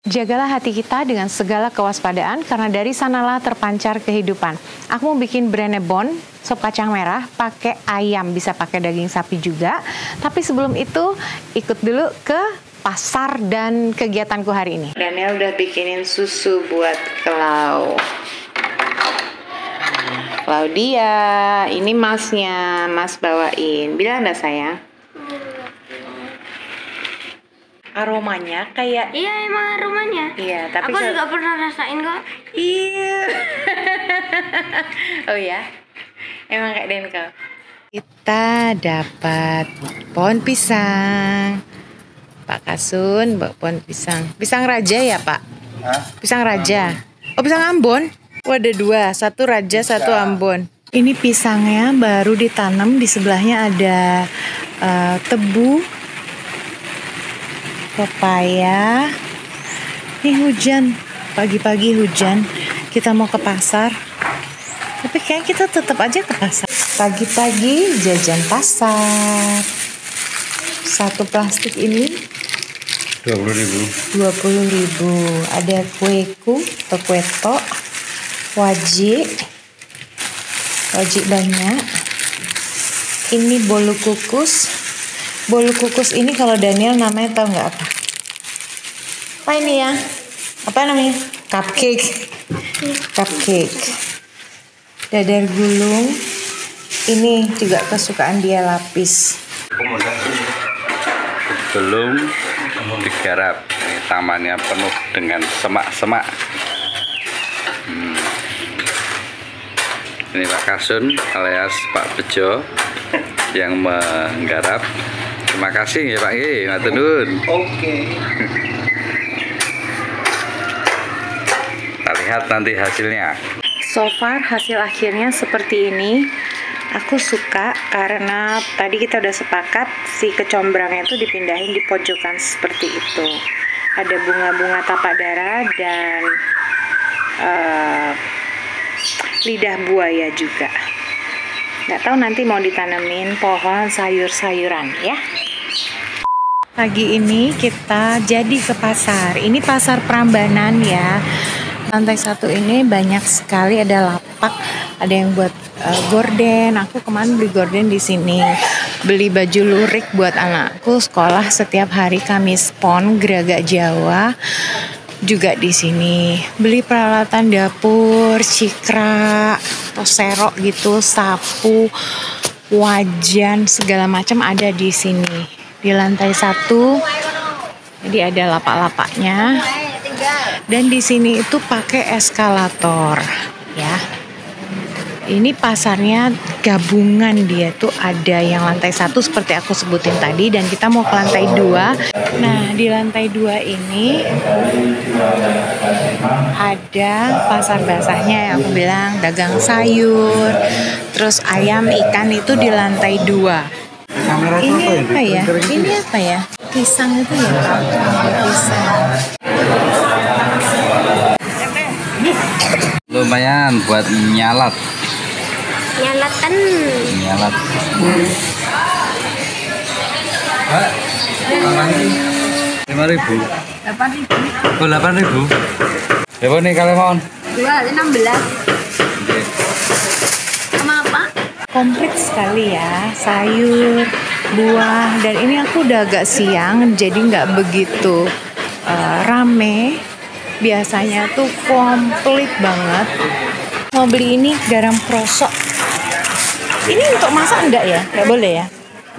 Jagalah hati kita dengan segala kewaspadaan, karena dari sanalah terpancar kehidupan. Aku mau bikin Brenebon, sop kacang merah, pakai ayam, bisa pakai daging sapi juga. Tapi sebelum itu, ikut dulu ke pasar dan kegiatanku hari ini. Daniel udah bikinin susu buat Clau. Claudia, ini masnya, mas bawain. Bilang dah sayang. Aromanya kayak... Iya, emang aromanya. Iya, tapi aku juga pernah rasain kok. Iya. Oh ya, emang kayak Denko. Kita dapat pohon pisang. Pak Kasun bawa pohon pisang. Pisang raja ya Pak? Hah? Pisang raja. Oh, pisang Ambon? Oh, ada dua, satu raja, satu Ambon. Ini pisangnya baru ditanam, di sebelahnya ada tebu, pepaya. Ini hujan, pagi-pagi hujan. Kita mau ke pasar, tapi kayaknya kita tetap aja ke pasar. Pagi-pagi jajan pasar. Satu plastik ini 20.000. Ada kueku atau kueto, wajik banyak. Ini bolu kukus. Bolu kukus ini kalau Daniel namanya tahu nggak apa? Apa ini ya? Apa namanya? Cupcake. Dadar gulung. Ini juga kesukaan dia, lapis. Belum digarap. Tamannya penuh dengan semak-semak. Ini Pak Kasun alias Pak Bejo yang menggarap. Terima kasih ya Pak Ki, matur nuwun. Oke. Kita lihat nanti hasilnya. So far hasil akhirnya seperti ini. Aku suka karena tadi kita udah sepakat si kecombrangnya itu dipindahin di pojokan seperti itu. Ada bunga-bunga tapak dara dan lidah buaya juga. Nggak tahu nanti mau ditanemin pohon sayur-sayuran ya. Pagi ini kita jadi ke pasar. Ini pasar Prambanan ya. Lantai 1 ini banyak sekali, ada lapak, ada yang buat gorden. Aku kemarin beli gorden di sini. Beli baju lurik buat anakku sekolah setiap hari Kamis Pon, Geragak Jawa. Juga di sini. Beli peralatan dapur, cikra, toserok gitu, sapu, wajan, segala macam ada di sini. Di lantai 1. Jadi ada lapak-lapaknya. Dan di sini itu pakai eskalator, ya. Ini pasarnya gabungan, dia tuh ada yang lantai 1 seperti aku sebutin tadi, dan kita mau ke lantai 2. Nah, di lantai 2 ini ada pasar basahnya yang aku bilang, dagang sayur, terus ayam, ikan itu di lantai 2. Ini apa ya? Ini apa ya? Pisang itu ya? Pisang. Lumayan buat nyalat. Nyalatan. Nyalat. 5.000. 8.000. Oh, 8.000. Berapa nih kalian mohon? 16. Sama apa? Komplit sekali ya, sayur, buah, dan ini aku udah agak siang jadi nggak begitu rame. Biasanya tuh komplit banget. Mau beli ini garam krosok. Ini untuk masak enggak ya? Nggak boleh ya?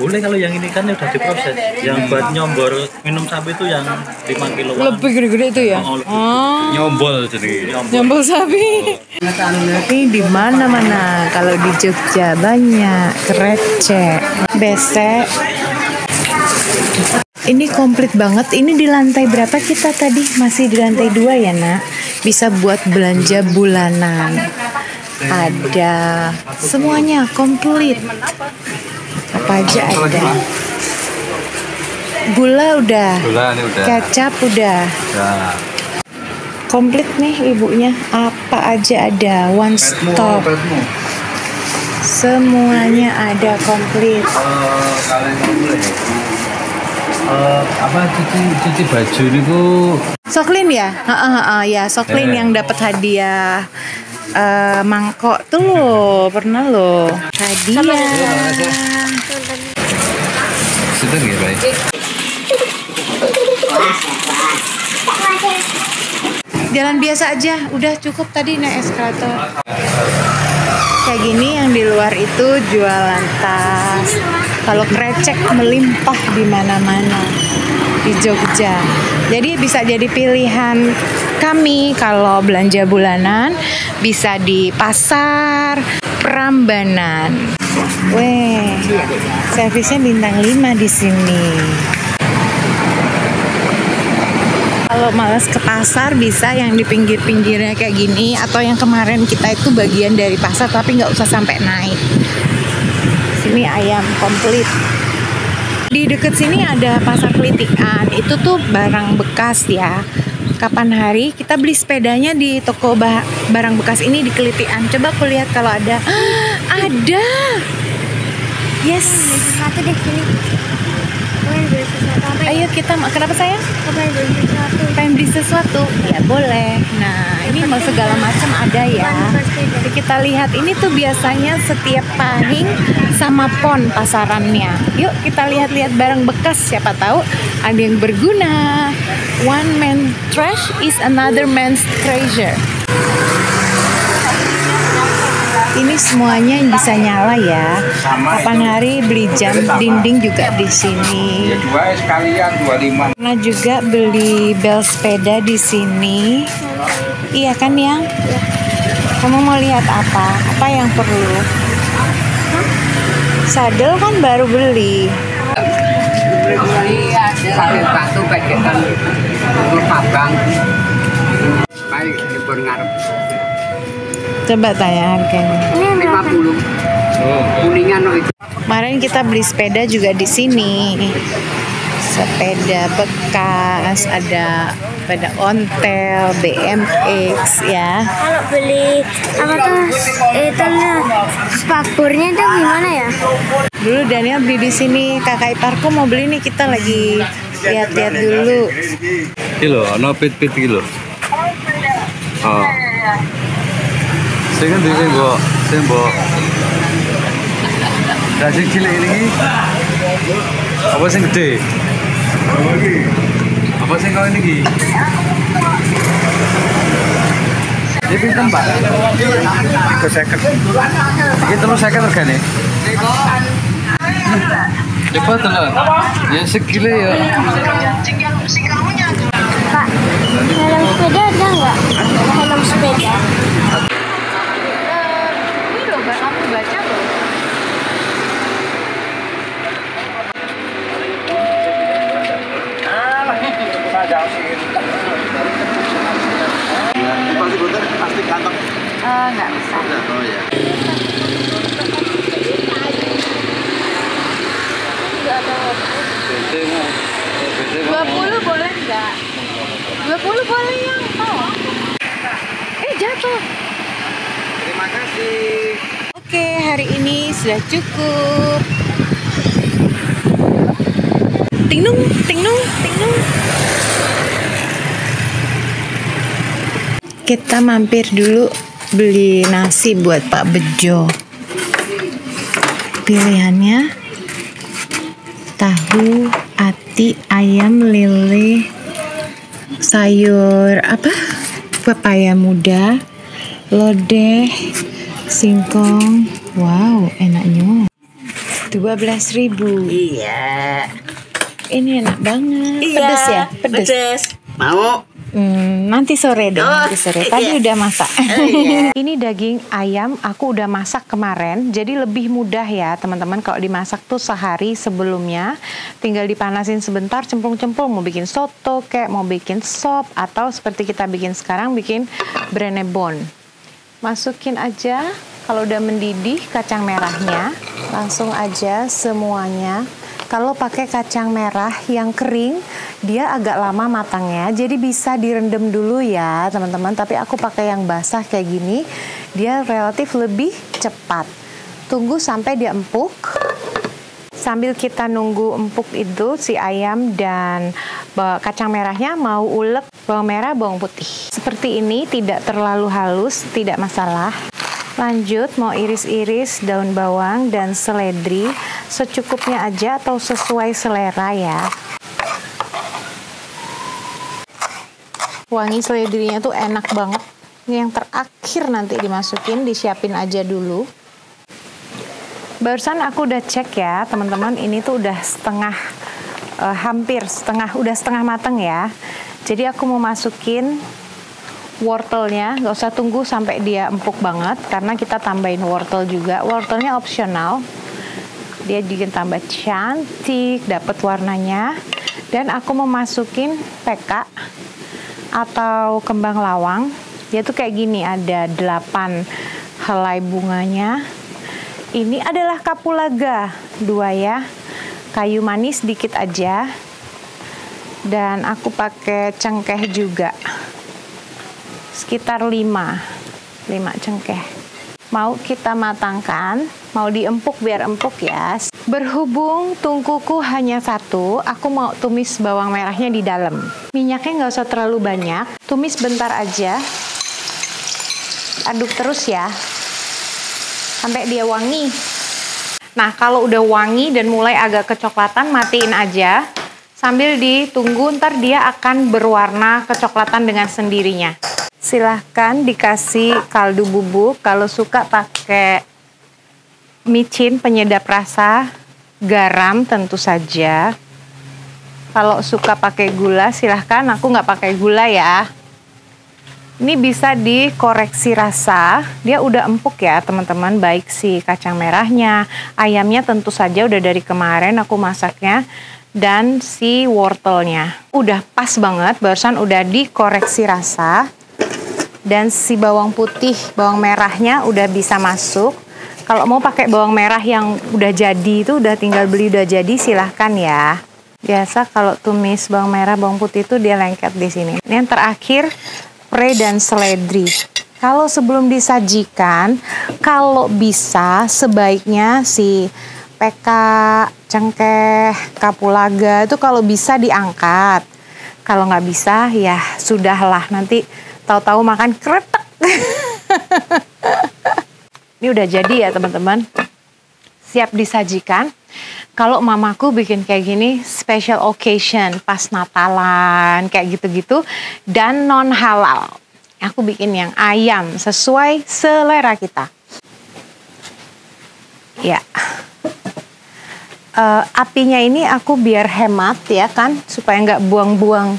Boleh kalau yang ini kan udah diproses. Yang buat nyombor minum sapi itu yang 5 kilo. Lebih gede-gede itu ya? Oh. Nyombol jadi. Nyombol sapi. Ini di mana-mana. Kalau di Jogja banyak krecek, besek. Ini komplit banget. Ini di lantai berapa kita tadi? Masih di lantai 2 ya, Nak? Bisa buat belanja bulanan. Ada semuanya komplit. Apa aja ada. Gula udah. Kecap udah. Komplit nih ibunya. Apa aja ada. One stop. Semuanya ada komplit. cuci baju niku Soklin ya? Ya, Soklin yang dapat hadiah mangkok tuh loh, pernah loh. Hadiah. sedang ya, Pak. Jalan biasa aja, udah cukup tadi naik eskalator. Kayak gini yang di luar itu jualan tas. Kalau krecek melimpah di mana-mana di Jogja. Jadi bisa jadi pilihan kami kalau belanja bulanan, bisa di pasar Prambanan. Weh, servisnya bintang 5 di sini. Kalau males ke pasar bisa yang di pinggir-pinggirnya kayak gini, atau yang kemarin kita itu bagian dari pasar tapi nggak usah sampai naik. Sini ayam komplit. Di deket sini ada pasar Kelitikan, itu tuh barang bekas ya. Kapan hari kita beli sepedanya di toko barang bekas ini di Kelitikan. Coba aku lihat kalau ada. Ada. Yes. Satu deh sini. Ayo kita, kenapa sayang? Pengen beli sesuatu? Ya boleh. Nah ini mau segala macam ada ya. Jadi kita lihat ini tuh biasanya setiap Pahing sama Pon pasarannya. Yuk kita lihat-lihat barang bekas, siapa tahu ada yang berguna. One man trash is another man's treasure. Ini semuanya yang bisa nyala ya. Kapan hari beli jam dinding juga di sini. Dua sekalian 25. Pernah juga beli bel sepeda di sini. Iya kan yang? Kamu mau lihat apa? Apa yang perlu? Sadel kan baru beli. Sadel batu paketan untuk pabang. Baik di ngarep. Coba tanya harganya. 50. Kuningan itu. Kemarin kita beli sepeda juga di sini. Sepeda bekas, ada sepeda ontel, BMX ya. Kalau beli apa tuh itu spakbornya itu gimana ya? Dulu Daniel beli di sini, kakak iparku mau beli nih, kita lagi lihat-lihat dulu. Kilo, no pit-pit kilo. Oh. Sing endi sing mbok? Sing mbok. Lah sing cilik iki. Apa sing gede? Apa sing kau ini? Ini pinten, Pak? 350. Iki 350 regane. Coba telur. Ya sekilo ya. Pak, helm sepeda ada nggak? Helm sepeda. Ini loh, kamu baca loh. Pasti kantong. Nggak bisa. Oh ya. 20 boleh nggak? 20 boleh yang oh. Jatuh. Terima kasih. Oke, hari ini sudah cukup. Tingnung, tingnung, tingnung. Kita mampir dulu beli nasi buat Pak Bejo. Pilihannya tahu, ati, ayam, lele, sayur apa? Pepaya muda, lodeh, singkong. Wow, enaknya. 12.000. Iya. Ini enak banget. Iya. Pedes ya? Pedes. Mau? Nanti sore deh, nanti sore. Tadi iya. udah masak. Iya. Ini daging ayam aku udah masak kemarin, jadi lebih mudah ya teman-teman kalau dimasak tuh sehari sebelumnya. Tinggal dipanasin sebentar, cemplung-cemplung, mau bikin soto kayak mau bikin sop, atau seperti kita bikin sekarang, bikin brenebon. Masukin aja, kalau udah mendidih kacang merahnya, langsung aja semuanya. Kalau pakai kacang merah yang kering, dia agak lama matangnya, jadi bisa direndam dulu ya teman-teman. Tapi aku pakai yang basah kayak gini, dia relatif lebih cepat. Tunggu sampai dia empuk. sambil kita nunggu empuk itu si ayam dan kacang merahnya mau ulek bawang merah, bawang putih. Seperti ini, tidak terlalu halus, tidak masalah. Lanjut mau iris-iris daun bawang dan seledri secukupnya aja atau sesuai selera ya. Wangi seledrinya tuh enak banget. Ini yang terakhir nanti dimasukin, disiapin aja dulu. Barusan aku udah cek ya teman-teman, ini tuh udah udah setengah mateng ya. Jadi aku mau masukin wortelnya, nggak usah tunggu sampai dia empuk banget karena kita tambahin wortel juga. Wortelnya opsional, dia bikin tambah cantik, dapat warnanya. Dan aku mau masukin PK atau kembang lawang. Dia tuh kayak gini, ada 8 helai bunganya. Ini adalah kapulaga 2 ya, kayu manis dikit aja. Dan aku pakai cengkeh juga, sekitar 5 cengkeh. Mau kita matangkan, mau diempuk biar empuk ya. Berhubung tungkuku hanya 1, aku mau tumis bawang merahnya di dalam. Minyaknya nggak usah terlalu banyak, tumis bentar aja. Aduk terus ya sampai dia wangi. Nah, kalau udah wangi dan mulai agak kecoklatan, matiin aja sambil ditunggu, ntar dia akan berwarna kecoklatan dengan sendirinya. Silahkan dikasih kaldu bubuk, kalau suka pakai micin penyedap rasa, garam tentu saja. Kalau suka pakai gula silahkan, aku nggak pakai gula ya. Ini bisa dikoreksi rasa, dia udah empuk ya teman-teman, baik si kacang merahnya, ayamnya tentu saja udah dari kemarin aku masaknya, dan si wortelnya. Udah pas banget, barusan udah dikoreksi rasa, dan si bawang putih, bawang merahnya udah bisa masuk. Kalau mau pakai bawang merah yang udah jadi itu, udah tinggal beli udah jadi, silahkan ya. Biasa kalau tumis bawang merah, bawang putih itu dia lengket di sini. Ini yang terakhir, pre dan seledri. Kalau sebelum disajikan, kalau bisa sebaiknya si PK, cengkeh, kapulaga itu kalau bisa diangkat. Kalau nggak bisa ya sudahlah, nanti tahu-tahu makan kretek. Ini udah jadi ya teman-teman, siap disajikan. Kalau mamaku bikin kayak gini special occasion, pas Natalan, kayak gitu-gitu, dan non halal. Aku bikin yang ayam sesuai selera kita. Ya, apinya ini aku biar hemat ya kan, supaya nggak buang-buang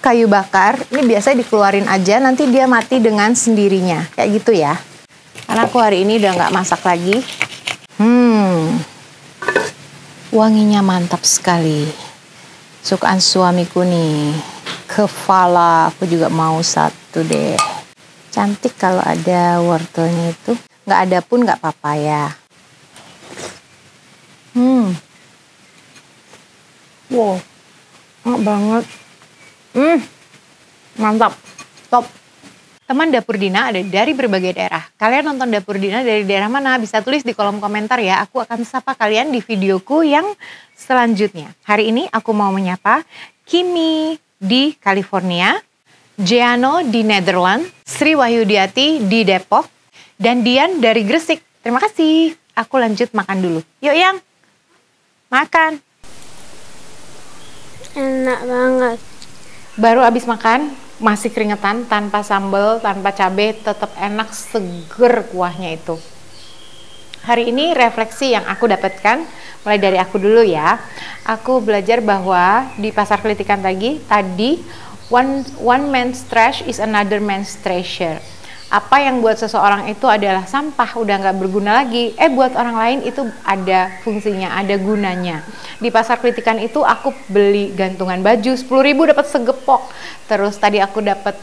kayu bakar. Ini biasanya dikeluarin aja, nanti dia mati dengan sendirinya, kayak gitu ya. Karena aku hari ini udah nggak masak lagi. Wanginya mantap sekali. Sukaan suamiku nih. Kepala aku juga mau 1 deh. Cantik kalau ada wortelnya itu. Nggak ada pun nggak apa-apa ya. Wow, enak banget. Mantap, top. Teman Dapur Dina ada dari berbagai daerah. Kalian nonton Dapur Dina dari daerah mana? Bisa tulis di kolom komentar ya. Aku akan sapa kalian di videoku yang selanjutnya. Hari ini aku mau menyapa Kimi di California, Jeano di Netherlands, Sri Wahyudiati di Depok, dan Dian dari Gresik. Terima kasih. Aku lanjut makan dulu. Yuk Yang, makan. Enak banget. Baru habis makan, masih keringetan, tanpa sambal, tanpa cabai, tetap enak, seger kuahnya itu. Hari ini refleksi yang aku dapatkan, mulai dari aku dulu ya. Aku belajar bahwa di pasar kritikan tadi one man's trash is another man's treasure. Apa yang buat seseorang itu adalah sampah, udah nggak berguna lagi. Buat orang lain itu ada fungsinya, ada gunanya. Di pasar kritikan itu aku beli gantungan baju 10.000 dapat segepok. Terus tadi aku dapat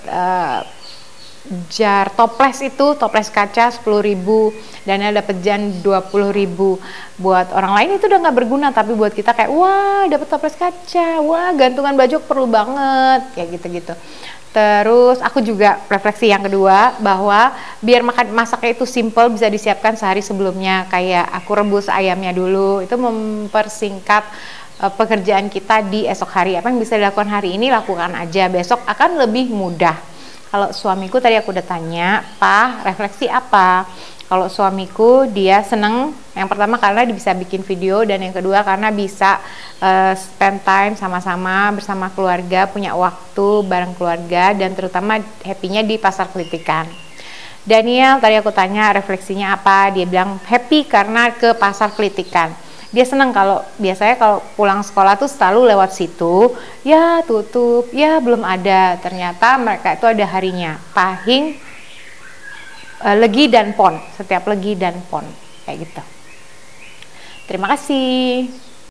jar toples itu, toples kaca 10.000, Daniel dapat jar 20.000. Buat orang lain itu udah nggak berguna, tapi buat kita kayak wah dapat toples kaca, wah gantungan baju perlu banget, kayak gitu-gitu. Terus aku juga refleksi yang kedua bahwa biar masaknya itu simple, bisa disiapkan sehari sebelumnya. Kayak aku rebus ayamnya dulu, itu mempersingkat pekerjaan kita di esok hari. Apa yang bisa dilakukan hari ini lakukan aja, besok akan lebih mudah. Kalau suamiku tadi aku udah tanya, "Pak, refleksi apa?" Kalau suamiku dia seneng yang pertama karena dia bisa bikin video, dan yang kedua karena bisa spend time sama-sama bersama keluarga, punya waktu bareng keluarga, dan terutama happy-nya di Pasar Kelitikan. Daniel tadi aku tanya refleksinya apa, dia bilang happy karena ke Pasar Kelitikan. Dia senang biasanya kalau pulang sekolah tuh selalu lewat situ, ya tutup, ya belum ada. Ternyata mereka itu ada harinya, Pahing, Legi dan Pon, setiap Legi dan Pon kayak gitu. Terima kasih.